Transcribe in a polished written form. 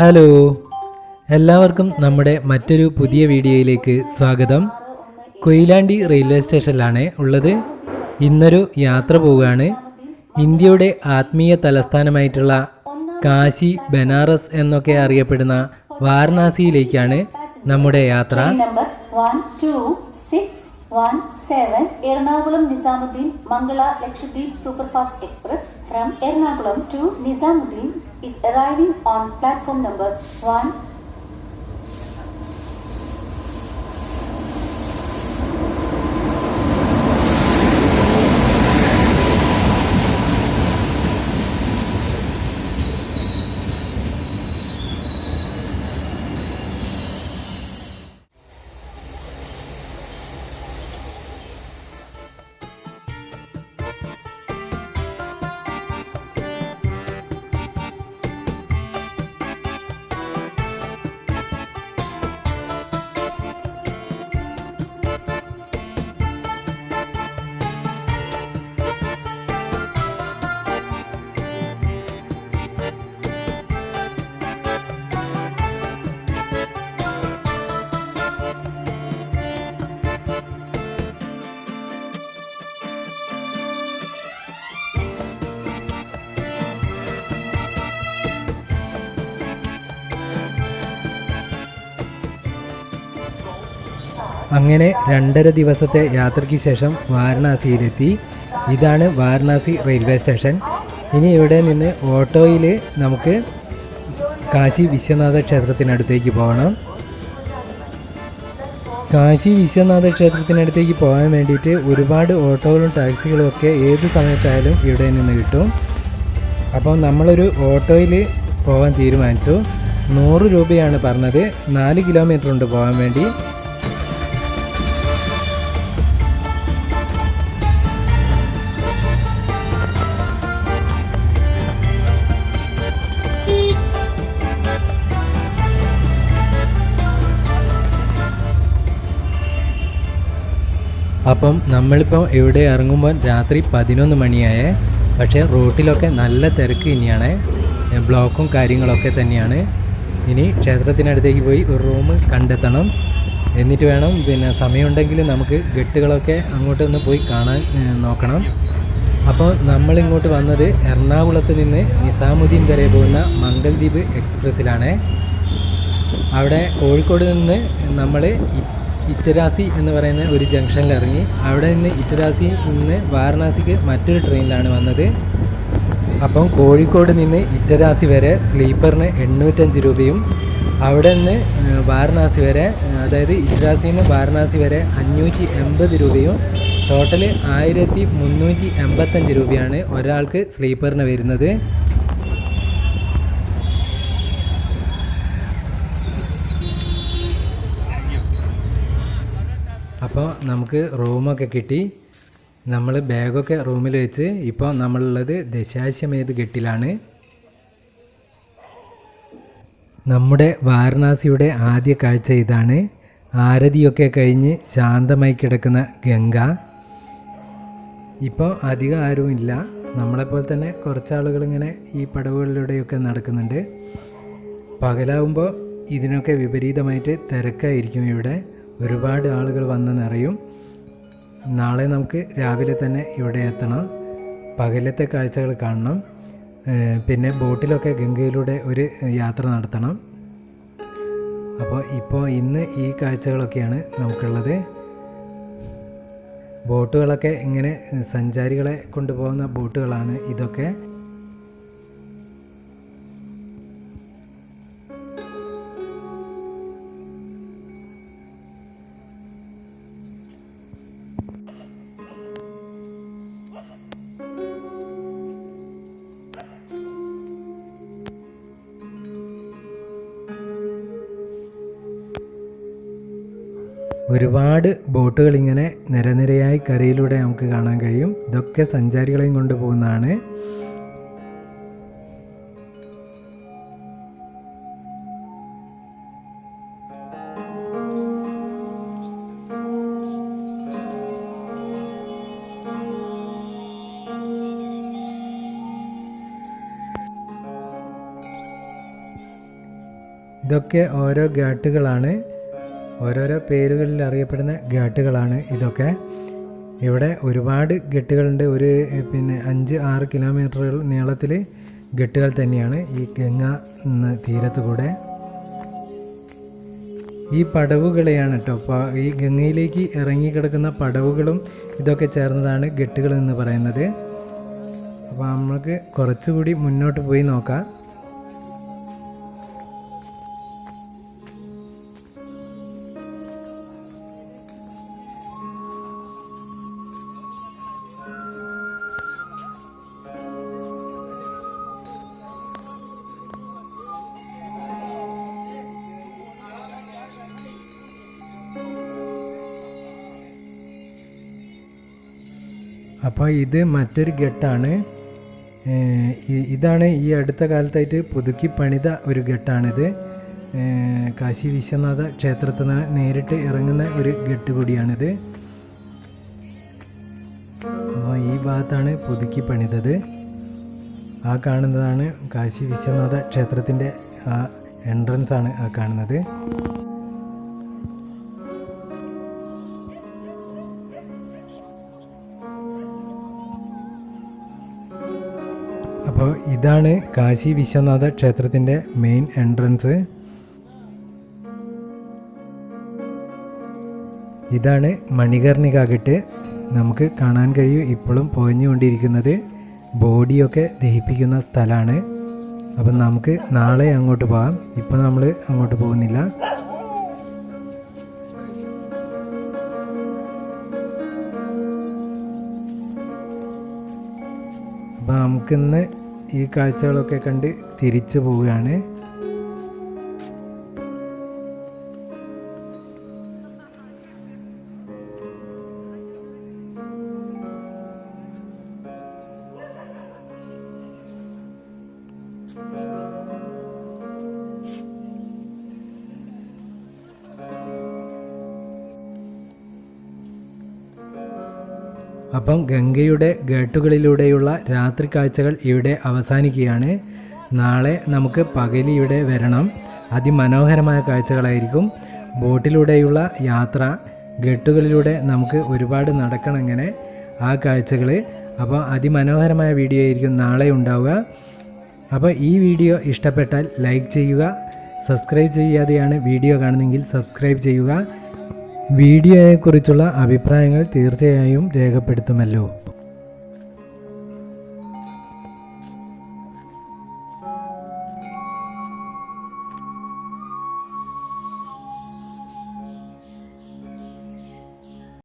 Hello, എല്ലാവർക്കും നമ്മുടെ മറ്റൊരു പുതിയ വീഡിയോയിലേക്ക് സ്വാഗതം. കൊയിലാണ്ടി റെയിൽവേ സ്റ്റേഷനിലാണ് ഉള്ളത്. ഇന്നൊരു യാത്ര പോവുകയാണ്. ഇന്ത്യയുടെ ആത്മീയ തലസ്ഥാനമായിട്ടുള്ള കാശി, ബനാറസ് എന്നൊക്കെ അറിയപ്പെടുന്ന വാരണാസിയിലേക്കാണ് നമ്മുടെ യാത്ര. 17 Ernakulam Nizamuddin Mangala Lakshadweep Superfast Express from Ernakulam to Nizamuddin is arriving on platform number 1. അങ്ങനെ 2.5 ദിവസത്തെ യാത്രയ്ക്ക് ശേഷം വാരണാസിയിലെത്തി. ഇതാണ് വാരണാസി റെയിൽവേ സ്റ്റേഷൻ. ഇനി ഇവിടെ നിന്ന് ഓട്ടോയിൽ നമുക്ക് കാശി വിശ്വനാഥ ക്ഷേത്രത്തിനടുത്തേക്ക് പോകണം. കാശി വിശ്വനാഥ ക്ഷേത്രത്തിനടുത്തേക്ക് പോകാൻ വേണ്ടിയിട്ട് ഒരുപാട് ഓട്ടോകളും ടാക്സികളും ഒക്കെ ഏത് സമയത്തായാലും ഇവിടെ നിന്ന് കിട്ടും. അപ്പോൾ നമ്മളൊരു ഓട്ടോയിൽ പോകാൻ തീരുമാനിച്ചു. 100 രൂപയാണ് പറഞ്ഞത്. 4 കിലോമീറ്റർ ഉണ്ട് പോകാൻ വേണ്ടി. അപ്പം നമ്മളിപ്പോൾ ഇവിടെ ഇറങ്ങുമ്പോൾ രാത്രി 11 മണിയായേ. പക്ഷേ റോട്ടിലൊക്കെ നല്ല തിരക്ക് ഇനിയാണ്, ബ്ലോക്കും കാര്യങ്ങളൊക്കെ തന്നെയാണ്. ഇനി ക്ഷേത്രത്തിനടുത്തേക്ക് പോയി ഒരു റൂം കണ്ടെത്തണം. എന്നിട്ട് വേണം സമയമുണ്ടെങ്കിൽ നമുക്ക് ഗട്ടുകളൊക്കെ അങ്ങോട്ടൊന്ന് പോയി കാണാൻ നോക്കണം. അപ്പോൾ നമ്മളിങ്ങോട്ട് വന്നത് എറണാകുളത്ത് നിന്ന് നിസാമുദ്ദീൻ വരെ പോകുന്ന മംഗൾദ്വീപ് എക്സ്പ്രസ്സിലാണ്. അവിടെ കോഴിക്കോട് നിന്ന് നമ്മൾ ഇറ്റരാസി എന്ന് പറയുന്ന ഒരു ജംഗ്ഷനിൽ ഇറങ്ങി. അവിടെ നിന്ന് ഇറ്റരാസി നിന്ന് വാരണാസിക്ക് മറ്റൊരു ട്രെയിനിലാണ് വന്നത്. അപ്പം കോഴിക്കോട് നിന്ന് ഇറ്റരാസി വരെ സ്ലീപ്പറിന് 805 രൂപയും അവിടെ നിന്ന് വാരണാസി വരെ, അതായത് ഇറ്റരാസിയിൽ നിന്ന് വാരണാസി വരെ 580 രൂപയും, ടോട്ടൽ 1385 രൂപയാണ് ഒരാൾക്ക് സ്ലീപ്പറിന് വരുന്നത്. അപ്പോൾ നമുക്ക് റൂമൊക്കെ കിട്ടി. നമ്മൾ ബാഗൊക്കെ റൂമിൽ വെച്ച് ഇപ്പോൾ നമ്മളുള്ളത് ദശാശ്വമേധ് ഘട്ടിലാണ്. നമ്മുടെ വാരണാസിയുടെ ആദ്യ കാഴ്ച ഇതാണ്. ആരതിയൊക്കെ കഴിഞ്ഞ് ശാന്തമായി കിടക്കുന്ന ഗംഗ. ഇപ്പോൾ അധികം ആരുമില്ല. നമ്മളെപ്പോലെ തന്നെ കുറച്ചാളുകൾ ഇങ്ങനെ ഈ പടവുകളിലൂടെയൊക്കെ നടക്കുന്നുണ്ട്. പകലാവുമ്പോൾ ഇതിനൊക്കെ വിപരീതമായിട്ട് തിരക്കായിരിക്കും. ഇവിടെ ഒരുപാട് ആളുകൾ വന്ന് നിറയും. നാളെ നമുക്ക് രാവിലെ തന്നെ ഇവിടെ എത്തണം. പകലത്തെ കാഴ്ചകൾ കാണണം. പിന്നെ ബോട്ടിലൊക്കെ ഗംഗയിലൂടെ ഒരു യാത്ര നടത്തണം. അപ്പോൾ ഇന്ന് ഈ കാഴ്ചകളൊക്കെയാണ് നമുക്കുള്ളത്. ബോട്ടുകളൊക്കെ ഇങ്ങനെ സഞ്ചാരികളെ കൊണ്ടുപോകുന്ന ബോട്ടുകളാണ് ഇതൊക്കെ. ഒരുപാട് ബോട്ടുകൾ ഇങ്ങനെ നിരനിരയായി കരയിലൂടെ നമുക്ക് കാണാൻ കഴിയും. ഇതൊക്കെ സഞ്ചാരികളെയും കൊണ്ടുപോകുന്നതാണ്. ഇതൊക്കെ ഓരോ ഘാട്ടുകളാണ്, ഓരോരോ പേരുകളിൽ അറിയപ്പെടുന്ന ഘാട്ടുകളാണ് ഇതൊക്കെ. ഇവിടെ ഒരുപാട് ഘട്ടുകളുണ്ട്. ഒരു 5-6 കിലോമീറ്ററുകൾ നീളത്തിൽ ഘട്ടുകൾ തന്നെയാണ് ഈ ഗംഗ തീരത്ത് കൂടെ. ഈ പടവുകളെയാണ് കേട്ടോ ഈ ഗംഗയിലേക്ക് ഇറങ്ങിക്കിടക്കുന്ന പടവുകളും ഇതൊക്കെ ചേർന്നതാണ് ഘട്ടുകൾ എന്ന് പറയുന്നത്. അപ്പോൾ നമുക്ക് കുറച്ചുകൂടി മുന്നോട്ട് പോയി നോക്കാം. അപ്പോൾ ഇത് മറ്റൊരു ഘട്ടാണ്. ഇതാണ് ഈ അടുത്ത കാലത്തായിട്ട് പുതുക്കി പണിത ഒരു ഘട്ടാണിത്. കാശി വിശ്വനാഥ ക്ഷേത്രത്തിൽ നിന്ന് നേരിട്ട് ഇറങ്ങുന്ന ഒരു ഘട്ട് കൂടിയാണിത്. അപ്പോൾ ഈ ഭാഗത്താണ് പുതുക്കി പണിതത്. ആ കാണുന്നതാണ് കാശി വിശ്വനാഥ ക്ഷേത്രത്തിൻ്റെ ആ എൻട്രൻസ് ആണ് ആ കാണുന്നത്. അപ്പോൾ ഇതാണ് കാശി വിശ്വനാഥ ക്ഷേത്രത്തിൻ്റെ മെയിൻ എൻട്രൻസ്. ഇതാണ് മണികർണിക ഘട്ട്. നമുക്ക് കാണാൻ കഴിയും ഇപ്പോഴും പൊഴിഞ്ഞുകൊണ്ടിരിക്കുന്നത്. ബോഡിയൊക്കെ ദഹിപ്പിക്കുന്ന സ്ഥലമാണ്. അപ്പം നമുക്ക് നാളെ അങ്ങോട്ട് പോകാം. ഇപ്പം നമ്മൾ അങ്ങോട്ട് പോകുന്നില്ല. അപ്പം നമുക്കിന്ന് ഈ കാഴ്ചകളൊക്കെ കണ്ട് തിരിച്ചു പോവുകയാണ്. അപ്പം ഗംഗയുടെ ഘാട്ടുകളിലൂടെയുള്ള രാത്രി കാഴ്ചകൾ ഇവിടെ അവസാനിക്കുകയാണ്. നാളെ നമുക്ക് പകൽ ഇവിടെ വരണം. അതിമനോഹരമായ കാഴ്ചകളായിരിക്കും. ബോട്ടിലൂടെയുള്ള യാത്ര, ഘട്ടുകളിലൂടെ നമുക്ക് ഒരുപാട് നടക്കണം ഇങ്ങനെ ആ കാഴ്ചകൾ. അപ്പോൾ അതിമനോഹരമായ വീഡിയോ ആയിരിക്കും നാളെ ഉണ്ടാവുക. അപ്പോൾ ഈ വീഡിയോ ഇഷ്ടപ്പെട്ടാൽ ലൈക്ക് ചെയ്യുക. സബ്സ്ക്രൈബ് ചെയ്യാതെയാണ് വീഡിയോ കാണുന്നതെങ്കിൽ സബ്സ്ക്രൈബ് ചെയ്യുക. വീഡിയോയെക്കുറിച്ചുള്ള അഭിപ്രായങ്ങൾ തീർച്ചയായും രേഖപ്പെടുത്തുമല്ലോ.